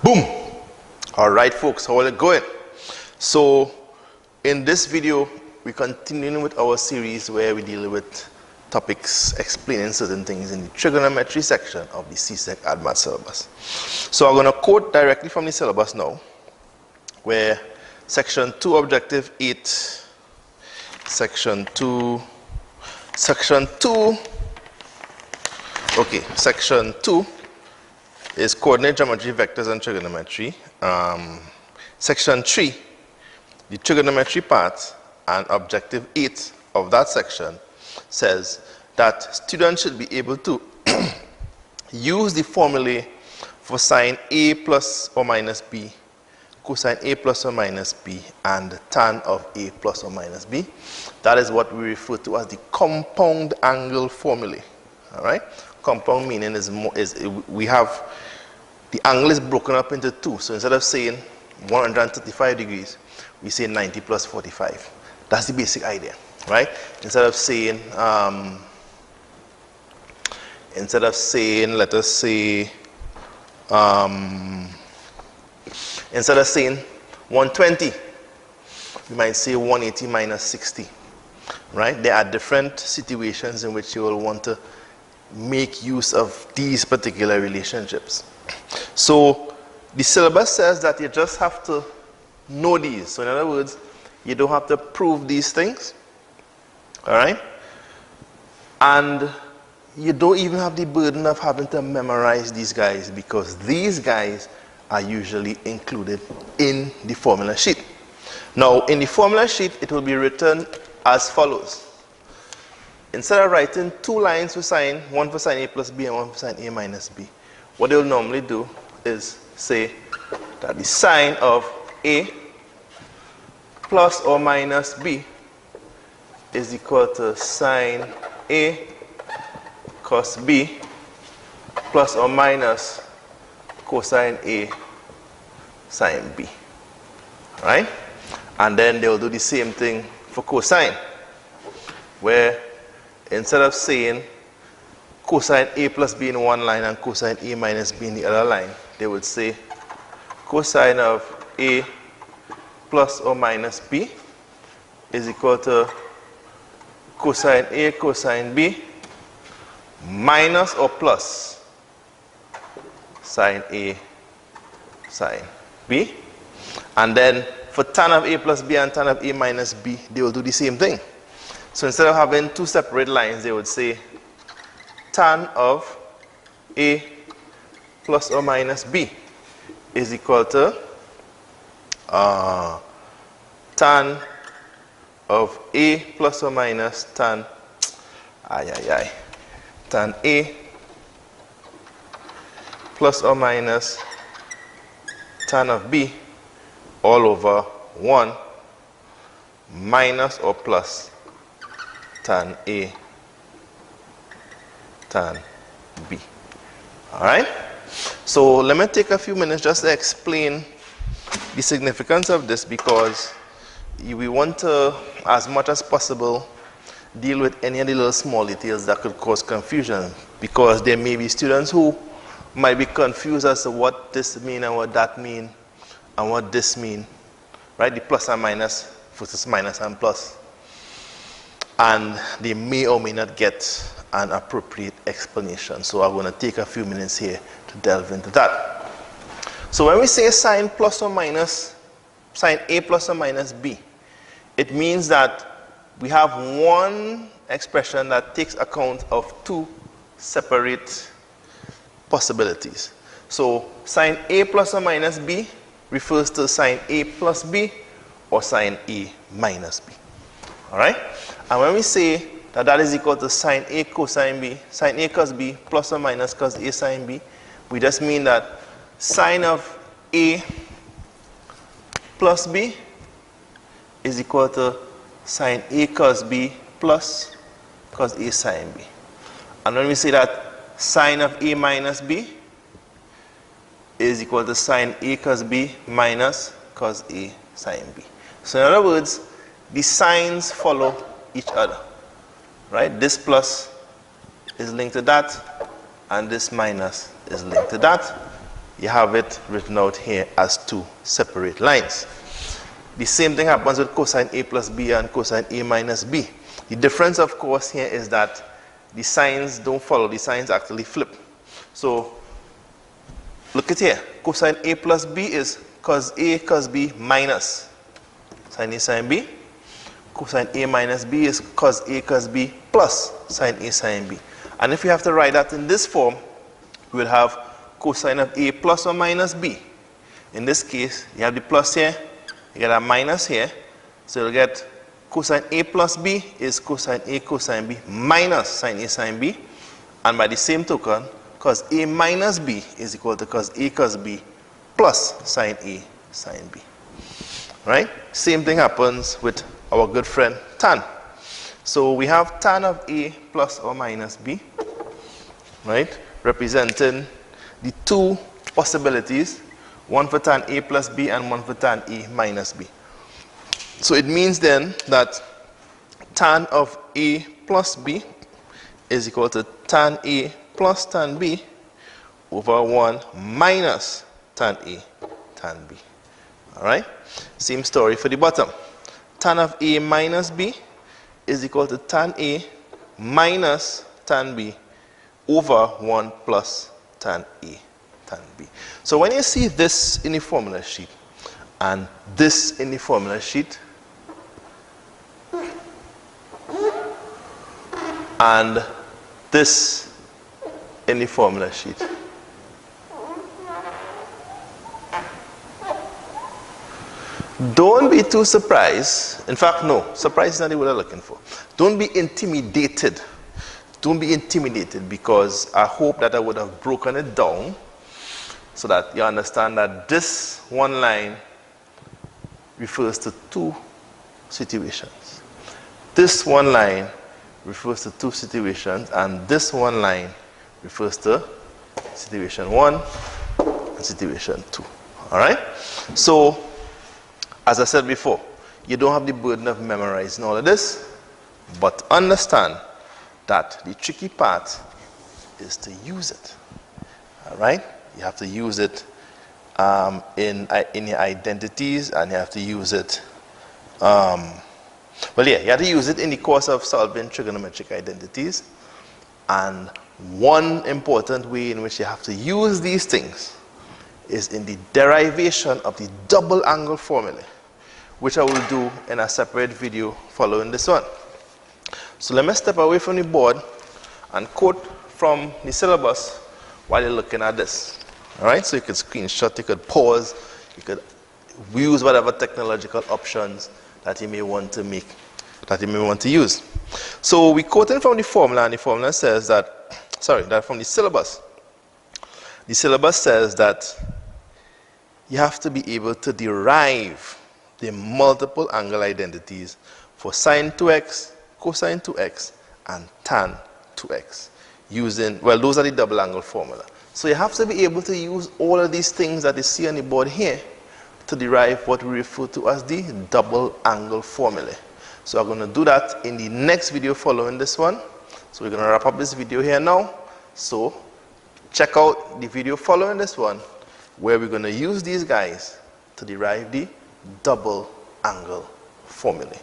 Boom! Alright folks, how are it going? So in this video we're continuing with our series where we deal with topics explaining certain things in the trigonometry section of the CSEC ADMAT syllabus. So I'm going to quote directly from the syllabus now, where section 2 objective 8, section 2 is coordinate geometry, vectors, and trigonometry. Section 3, the trigonometry part, and objective 8 of that section says that students should be able to use the formulae for sine A plus or minus B, cosine A plus or minus B, and tan of A plus or minus B. That is what we refer to as the compound angle formulae. All right? Compound meaning we have the angle is broken up into two. So instead of saying 135 degrees, we say 90 plus 45. That's the basic idea, right? Instead of saying, let us say, instead of saying 120, we might say 180 minus 60, right? There are different situations in which you will want to make use of these particular relationships. So the syllabus says that you just have to know these. So in other words, you don't have to prove these things, all right? And you don't even have the burden of having to memorize these guys, because these guys are usually included in the formula sheet. Now, in the formula sheet, it will be written as follows. Instead of writing two lines for sine, one for sine A plus B and one for sine A minus B, what they'll normally do is say that the sine of A plus or minus B is equal to sine A cos B plus or minus cosine A sine B. Right? And then they will do the same thing for cosine, where instead of saying cosine A plus B in one line and cosine A minus B in the other line, they would say cosine of A plus or minus B is equal to cosine A cosine B minus or plus sine A sine B. And then for tan of A plus B and tan of A minus B, they will do the same thing. So instead of having two separate lines, they would say tan of A plus or minus B is equal to tan of A plus or minus tan A plus or minus tan of B all over 1 minus or plus tan A tan B. Alright? So let me take a few minutes just to explain the significance of this, because we want to, as much as possible, deal with any of the little small details that could cause confusion, because there may be students who might be confused as to what this means and what that means and what this means, right? The plus and minus versus minus and plus. And they may or may not get an appropriate explanation. So I'm going to take a few minutes here to delve into that. So when we say sine plus or minus, sine A plus or minus B, it means that we have one expression that takes account of two separate possibilities. So sine A plus or minus B refers to sine A plus B or sine A minus B. Alright? And when we say that that is equal to sine A cosine B, sine A cos B plus or minus cos A sine B, we just mean that sine of A plus B is equal to sine A cos B plus cos A sine B. And when we say that sine of A minus B is equal to sine A cos B minus cos A sine B. So in other words, the signs follow each other, right? This plus is linked to that, and this minus is linked to that. you have it written out here as two separate lines. The same thing happens with cosine A plus B and cosine A minus B. The difference, of course, here is that the signs don't follow, the signs actually flip. So, look at here. Cosine A plus B is cos A cos B minus sin A sin B. Cosine A minus B is cos A cos B plus sin A sin B. And if you have to write that in this form, we will have cosine of A plus or minus B. In this case, you have the plus here, you get a minus here, so you'll get cosine A plus B is cosine A cosine B minus sin A sin B. And by the same token, cos A minus B is equal to cos A cos B plus sin A sin B. Right? Same thing happens with our good friend tan. So we have tan of A plus or minus B, right? Representing the two possibilities, one for tan A plus B and one for tan A minus B. So it means then that tan of A plus B is equal to tan A plus tan B over 1 minus tan A tan B. Alright? Same story for the bottom. Tan of A minus B is equal to tan A minus tan B over 1 plus tan A tan B. So when you see this in the formula sheet and this in the formula sheet and this in the formula sheet, don't be too surprised. In fact, no, surprise is not the word I'm looking for. Don't be intimidated. Don't be intimidated, because I hope that I would have broken it down so that you understand that this one line refers to two situations. This one line refers to two situations, and this one line refers to situation 1 and situation 2. All right? So, as I said before, you don't have the burden of memorizing all of this, but understand that the tricky part is to use it. All right? You have to use it in your identities, and you have to use it, you have to use it in the course of solving trigonometric identities. And one important way in which you have to use these things is in the derivation of the double angle formulae, which I will do in a separate video following this one. So let me step away from the board and quote from the syllabus while you're looking at this. All right, so you could screenshot, you could pause, you could use whatever technological options that you may want to make, that you may want to use. So we quoted from the formula, and the formula says that, that from the syllabus. The syllabus says that you have to be able to derive the multiple angle identities for sine 2x, cosine 2x, and tan 2x using, well, those are the double angle formula. So you have to be able to use all of these things that you see on the board here to derive what we refer to as the double angle formulae. So I'm going to do that in the next video following this one. So we're going to wrap up this video here now. So check out the video following this one, where we're going to use these guys to derive the double angle formulae.